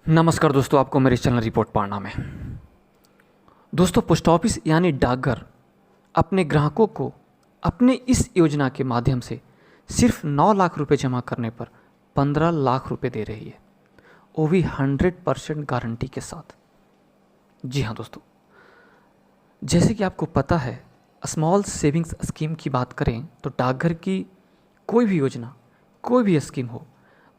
नमस्कार दोस्तों, आपको मेरे चैनल रिपोर्ट पढ़ना में। दोस्तों, पोस्ट ऑफिस यानी डाकघर अपने ग्राहकों को अपने इस योजना के माध्यम से सिर्फ 9 लाख रुपए जमा करने पर 15 लाख रुपए दे रही है, वो भी 100% गारंटी के साथ। जी हाँ दोस्तों, जैसे कि आपको पता है, स्मॉल सेविंग्स स्कीम की बात करें तो डाकघर की कोई भी योजना, कोई भी स्कीम हो,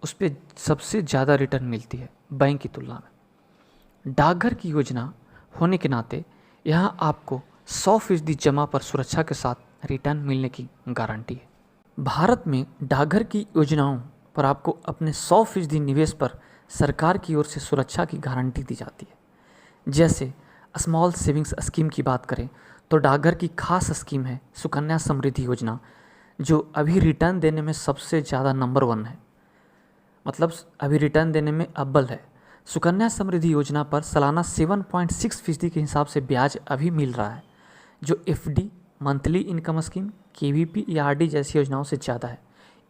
उस पर सबसे ज़्यादा रिटर्न मिलती है बैंक की तुलना में। डाकघर की योजना होने के नाते यहाँ आपको 100% जमा पर सुरक्षा के साथ रिटर्न मिलने की गारंटी है। भारत में डाकघर की योजनाओं पर आपको अपने 100% निवेश पर सरकार की ओर से सुरक्षा की गारंटी दी जाती है। जैसे स्मॉल सेविंग्स स्कीम की बात करें तो डाकघर की खास स्कीम है सुकन्या समृद्धि योजना, जो अभी रिटर्न देने में सबसे ज़्यादा नंबर 1 है, मतलब अभी रिटर्न देने में अव्वल है। सुकन्या समृद्धि योजना पर सालाना 7.6% के हिसाब से ब्याज अभी मिल रहा है, जो FD, monthly income scheme, KVP या आरडी जैसी योजनाओं से ज़्यादा है।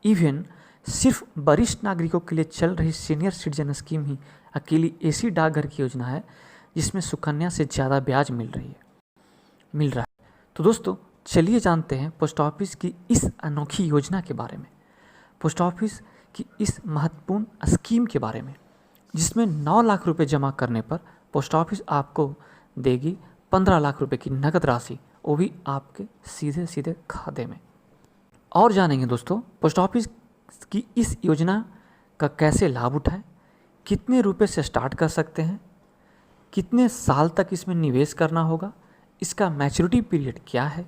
इवन सिर्फ वरिष्ठ नागरिकों के लिए चल रही सीनियर सिटीजन स्कीम ही अकेली ऐसी डाकघर की योजना है जिसमें सुकन्या से ज़्यादा ब्याज मिल रहा है। तो दोस्तों, चलिए जानते हैं पोस्ट ऑफिस की इस अनोखी योजना के बारे में, पोस्ट ऑफिस की इस महत्वपूर्ण स्कीम के बारे में, जिसमें 9 लाख रुपए जमा करने पर पोस्ट ऑफिस आपको देगी 15 लाख रुपए की नकद राशि, वो भी आपके सीधे सीधे खाते में। और जानेंगे दोस्तों, पोस्ट ऑफिस की इस योजना का कैसे लाभ उठाएं, कितने रुपए से स्टार्ट कर सकते हैं, कितने साल तक इसमें निवेश करना होगा, इसका मैच्योरिटी पीरियड क्या है,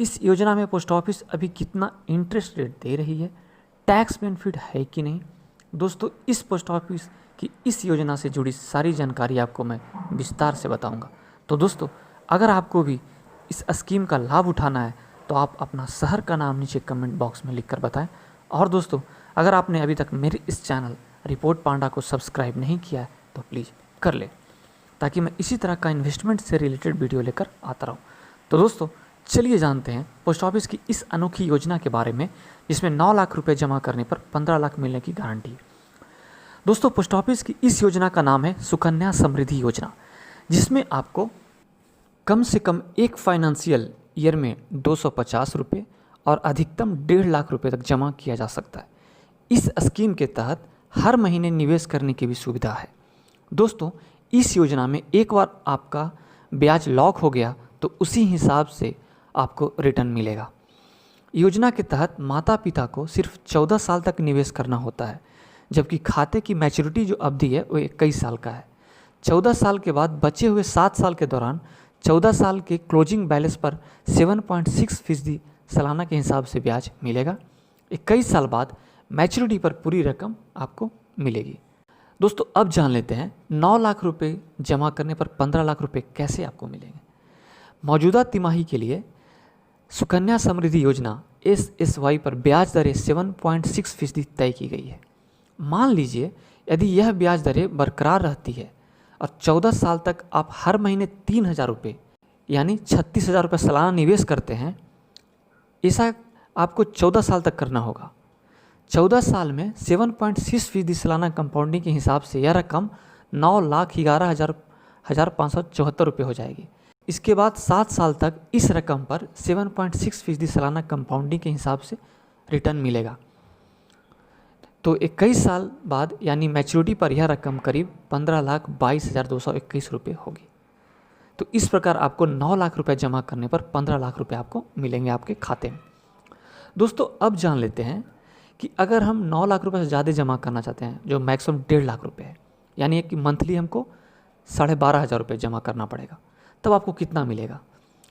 इस योजना में पोस्ट ऑफिस अभी कितना इंटरेस्ट रेट दे रही है, टैक्स बेनिफिट है कि नहीं। दोस्तों, इस पोस्ट ऑफिस की इस योजना से जुड़ी सारी जानकारी आपको मैं विस्तार से बताऊंगा। तो दोस्तों, अगर आपको भी इस स्कीम का लाभ उठाना है तो आप अपना शहर का नाम नीचे कमेंट बॉक्स में लिखकर बताएं। और दोस्तों, अगर आपने अभी तक मेरे इस चैनल रिपोर्ट पांडा को सब्सक्राइब नहीं किया है तो प्लीज़ कर ले, ताकि मैं इसी तरह का इन्वेस्टमेंट से रिलेटेड वीडियो लेकर आता रहूँ। तो दोस्तों, चलिए जानते हैं पोस्ट ऑफिस की इस अनोखी योजना के बारे में, जिसमें 9 लाख रुपए जमा करने पर 15 लाख मिलने की गारंटी है। दोस्तों, पोस्ट ऑफिस की इस योजना का नाम है सुकन्या समृद्धि योजना, जिसमें आपको कम से कम एक फाइनेंशियल ईयर में 250 रुपये और अधिकतम 1.5 लाख रुपए तक जमा किया जा सकता है। इस स्कीम के तहत हर महीने निवेश करने की भी सुविधा है। दोस्तों, इस योजना में एक बार आपका ब्याज लॉक हो गया तो उसी हिसाब से आपको रिटर्न मिलेगा। योजना के तहत माता पिता को सिर्फ 14 साल तक निवेश करना होता है, जबकि खाते की मैच्योरिटी जो अवधि है वो 21 साल का है। 14 साल के बाद बचे हुए 7 साल के दौरान 14 साल के क्लोजिंग बैलेंस पर 7.6% सालाना के हिसाब से ब्याज मिलेगा। 21 साल बाद मैच्योरिटी पर पूरी रकम आपको मिलेगी। दोस्तों, अब जान लेते हैं 9 लाख रुपए जमा करने पर 15 लाख रुपए कैसे आपको मिलेंगे। मौजूदा तिमाही के लिए सुकन्या समृद्धि योजना SSY पर ब्याज दरें 7.6% तय की गई है। मान लीजिए यदि यह ब्याज दरें बरकरार रहती है और 14 साल तक आप हर महीने 3,000 रुपये यानी 36,000 रुपये सालाना निवेश करते हैं, ऐसा आपको 14 साल तक करना होगा। 14 साल में 7.6% सालाना कंपाउंडिंग के हिसाब से यह रकम 9,11,574 रुपये हो जाएगी। इसके बाद 7 साल तक इस रकम पर 7.6% सालाना कंपाउंडिंग के हिसाब से रिटर्न मिलेगा। तो 21 साल बाद यानी मैच्योरिटी पर यह रकम करीब 15,22,221 रुपये होगी। तो इस प्रकार आपको 9 लाख रुपए जमा करने पर 15 लाख रुपए आपको मिलेंगे आपके खाते में। दोस्तों, अब जान लेते हैं कि अगर हम 9 लाख रुपए से ज़्यादा जमा करना चाहते हैं, जो मैक्सिमम 1.5 लाख रुपए है, यानी कि मंथली हमको 12,500 रुपये जमा करना पड़ेगा, तब आपको कितना मिलेगा।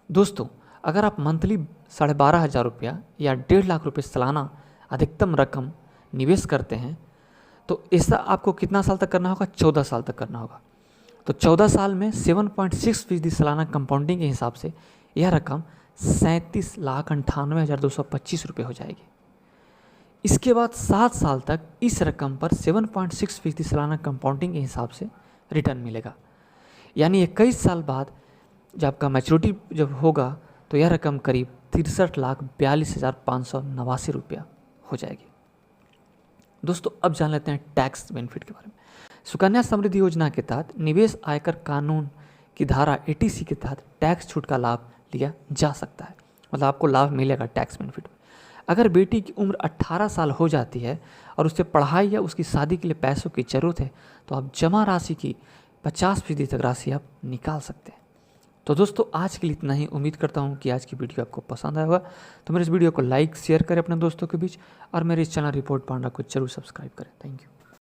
दोस्तों, अगर आप मंथली 12,500 रुपया या 1.5 लाख रुपये सालाना अधिकतम रकम निवेश करते हैं, तो ऐसा आपको कितना साल तक करना होगा, 14 साल तक करना होगा। तो 14 साल में 7.6% सालाना कंपाउंडिंग के हिसाब से यह रकम 37,98,225 रुपये हो जाएगी। इसके बाद 7 साल तक इस रकम पर 7.6% सालाना कंपाउंडिंग के हिसाब से रिटर्न मिलेगा, यानी 21 साल बाद जब आपका मैच्योरिटी जब होगा तो यह रकम करीब 63,42,589 रुपया हो जाएगी। दोस्तों अब जान लेते हैं टैक्स बेनिफिट के बारे में। सुकन्या समृद्धि योजना के तहत निवेश आयकर कानून की धारा 80C के तहत टैक्स छूट का लाभ लिया जा सकता है, मतलब आपको लाभ मिलेगा टैक्स बेनिफिट में। अगर बेटी की उम्र 18 साल हो जाती है और उसे पढ़ाई या उसकी शादी के लिए पैसों की ज़रूरत है तो आप जमा राशि की 50% तक राशि आप निकाल सकते हैं। तो दोस्तों आज के लिए इतना ही। उम्मीद करता हूँ कि आज की वीडियो आपको पसंद आया होगा। तो मेरे इस वीडियो को लाइक शेयर करें अपने दोस्तों के बीच और मेरे इस चैनल रिपोर्ट पांडा को जरूर सब्सक्राइब करें। Thank you.